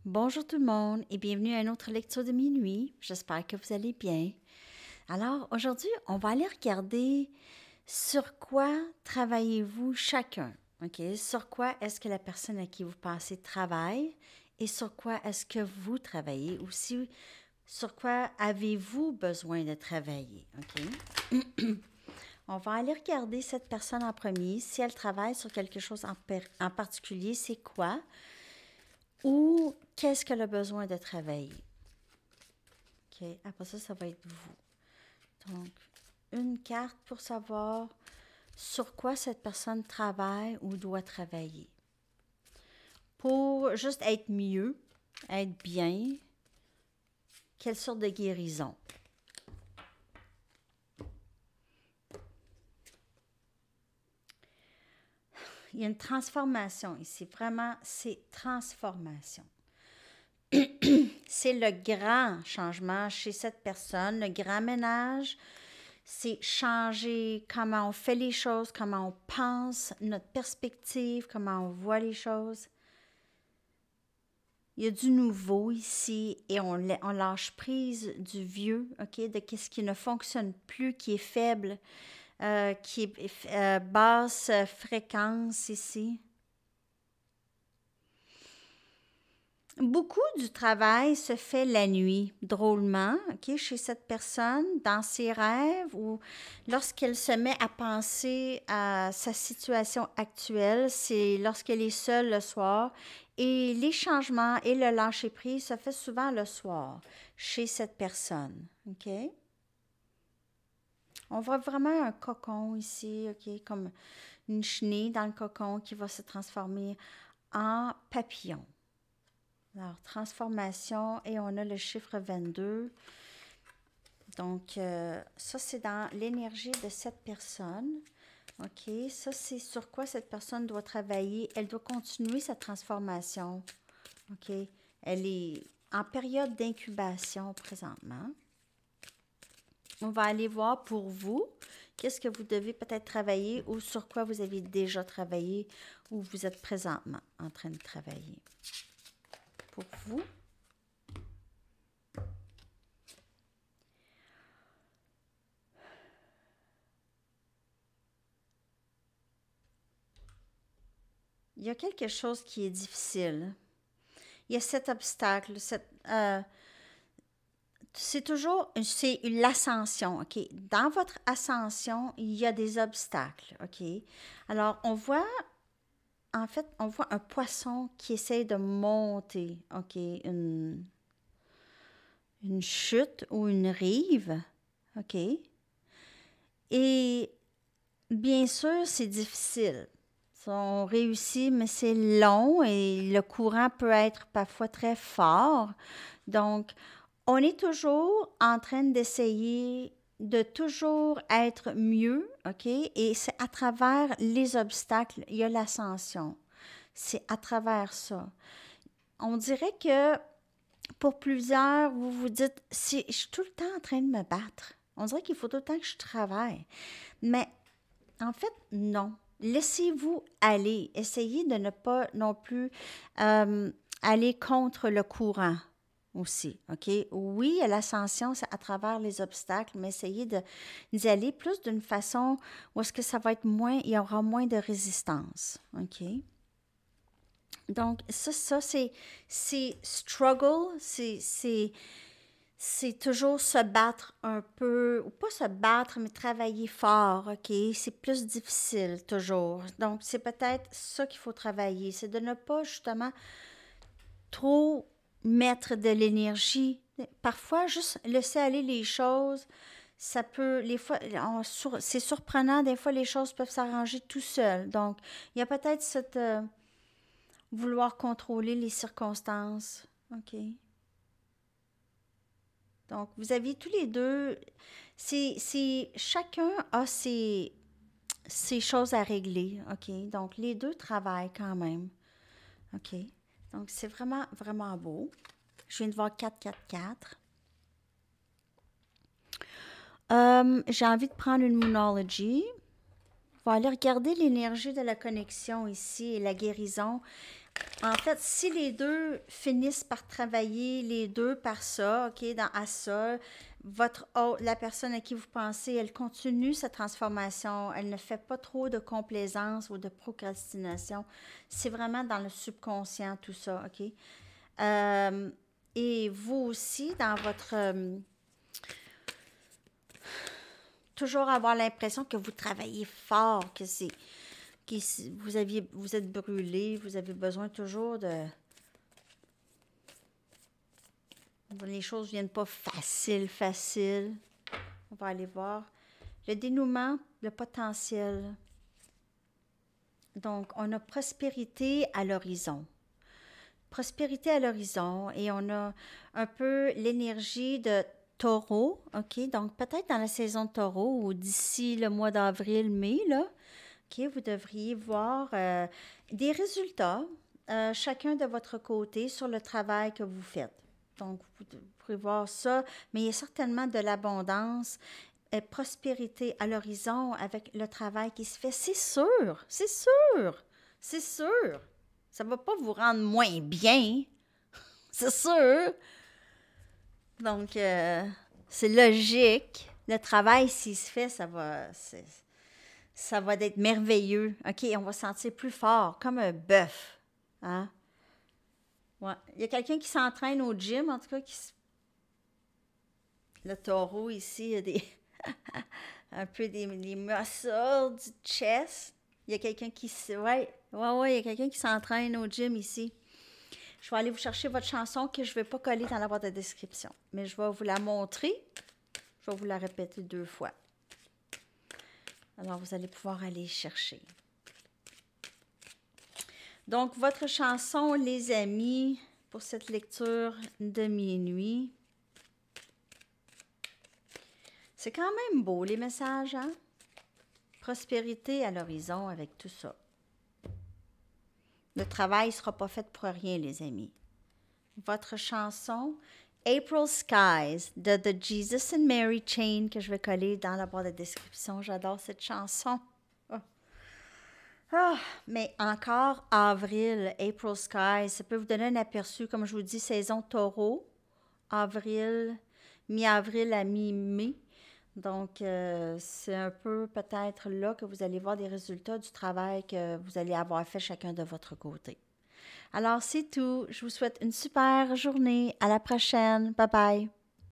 Bonjour tout le monde et bienvenue à une autre lecture de minuit. J'espère que vous allez bien. Alors aujourd'hui, on va aller regarder sur quoi travaillez-vous chacun. OK? Sur quoi est-ce que la personne à qui vous pensez travaille et sur quoi est-ce que vous travaillez aussi, sur quoi avez-vous besoin de travailler. OK? On va aller regarder cette personne en premier. Si elle travaille sur quelque chose en particulier, c'est quoi? Ou qu'est-ce qu'elle a besoin de travailler? OK. Après ça, ça va être vous. Donc, une carte pour savoir sur quoi cette personne travaille ou doit travailler. Pour juste être mieux, être bien, quelle sorte de guérison? Il y a une transformation ici. Vraiment, c'est transformation. C'est le grand changement chez cette personne, le grand ménage. C'est changer comment on fait les choses, comment on pense, notre perspective, comment on voit les choses. Il y a du nouveau ici et on lâche prise du vieux, OK, de ce qui ne fonctionne plus, qui est faible, qui est basse fréquence ici. Beaucoup du travail se fait la nuit, drôlement, OK, chez cette personne, dans ses rêves ou lorsqu'elle se met à penser à sa situation actuelle, c'est lorsqu'elle est seule le soir. Et les changements et le lâcher-prise se fait souvent le soir chez cette personne, OK? On voit vraiment un cocon ici, OK, comme une chenille dans le cocon qui va se transformer en papillon. Alors, transformation, et on a le chiffre 22. Donc, ça, c'est dans l'énergie de cette personne. OK, ça, c'est sur quoi cette personne doit travailler. Elle doit continuer sa transformation. OK, elle est en période d'incubation présentement. On va aller voir pour vous, qu'est-ce que vous devez peut-être travailler ou sur quoi vous avez déjà travaillé ou vous êtes présentement en train de travailler. Pour vous. Il y a quelque chose qui est difficile. Il y a cet obstacle, c'est toujours, c'est l'ascension, OK? Dans votre ascension, il y a des obstacles, OK? Alors, en fait, on voit un poisson qui essaie de monter, OK? Une chute ou une rive, OK? Et bien sûr, c'est difficile. On réussit, mais c'est long et le courant peut être parfois très fort. Donc, on est toujours en train d'essayer de toujours être mieux, OK? Et c'est à travers les obstacles, il y a l'ascension. C'est à travers ça. On dirait que pour plusieurs, vous vous dites, je suis tout le temps en train de me battre. On dirait qu'il faut tout le temps que je travaille. Mais en fait, non. Laissez-vous aller. Essayez de ne pas non plus aller contre le courant aussi, OK? Oui, l'ascension, c'est à travers les obstacles, mais essayez d'y aller plus d'une façon où est-ce que ça va être moins, il y aura moins de résistance, OK? Donc, ça c'est struggle, c'est toujours se battre un peu, ou pas se battre, mais travailler fort, OK? C'est plus difficile, toujours. Donc, c'est peut-être ça qu'il faut travailler, c'est de ne pas, justement, trop mettre de l'énergie. Parfois, juste laisser aller les choses, ça peut, les fois, c'est surprenant, des fois, les choses peuvent s'arranger tout seul. Donc, il y a peut-être cette vouloir contrôler les circonstances, OK? Donc, vous avez tous les deux, chacun a ses choses à régler, OK? Donc, les deux travaillent quand même, OK? Donc, c'est vraiment, vraiment beau. Je viens de voir 444. J'ai envie de prendre une Moonology. On va aller regarder l'énergie de la connexion ici et la guérison En fait, si les deux finissent par travailler, les deux par ça, OK, à ça, la personne à qui vous pensez, elle continue sa transformation, elle ne fait pas trop de complaisance ou de procrastination. C'est vraiment dans le subconscient, tout ça, OK? Euh, et vous aussi, dans votre... toujours avoir l'impression que vous travaillez fort, vous êtes brûlé, vous avez besoin toujours de... Les choses ne viennent pas facile. On va aller voir. Le dénouement, le potentiel. Donc, on a prospérité à l'horizon. Prospérité à l'horizon et on a un peu l'énergie de taureau, OK? Donc, peut-être dans la saison de taureau ou d'ici le mois d'avril, mai, là, OK, vous devriez voir des résultats, chacun de votre côté, sur le travail que vous faites. Donc, vous pourrez voir ça, mais il y a certainement de l'abondance et prospérité à l'horizon avec le travail qui se fait. C'est sûr, c'est sûr, c'est sûr. Ça ne va pas vous rendre moins bien, c'est sûr. Donc, c'est logique. Le travail, s'il se fait, ça va être merveilleux. OK, on va se sentir plus fort, comme un bœuf. Hein? Ouais. Il y a quelqu'un qui s'entraîne au gym, en tout cas, le taureau ici, il y a un peu des muscles du chest. Il y a quelqu'un qui il y a quelqu'un qui s'entraîne au gym ici. Je vais aller vous chercher votre chanson que je ne vais pas coller dans la boîte de description, mais je vais vous la montrer. Je vais vous la répéter 2 fois. Alors, vous allez pouvoir aller chercher. Donc, votre chanson, les amis, pour cette lecture de minuit. C'est quand même beau, les messages, hein? Prospérité à l'horizon avec tout ça. Le travail ne sera pas fait pour rien, les amis. Votre chanson, April Skies, de The Jesus and Mary Chain, que je vais coller dans la barre de description. J'adore cette chanson. Mais encore avril, April Skies, ça peut vous donner un aperçu, comme je vous dis, saison taureau, avril, mi-avril à mi-mai. Donc, c'est un peu peut-être là que vous allez voir des résultats du travail que vous allez avoir fait chacun de votre côté. Alors, c'est tout. Je vous souhaite une super journée. À la prochaine. Bye bye.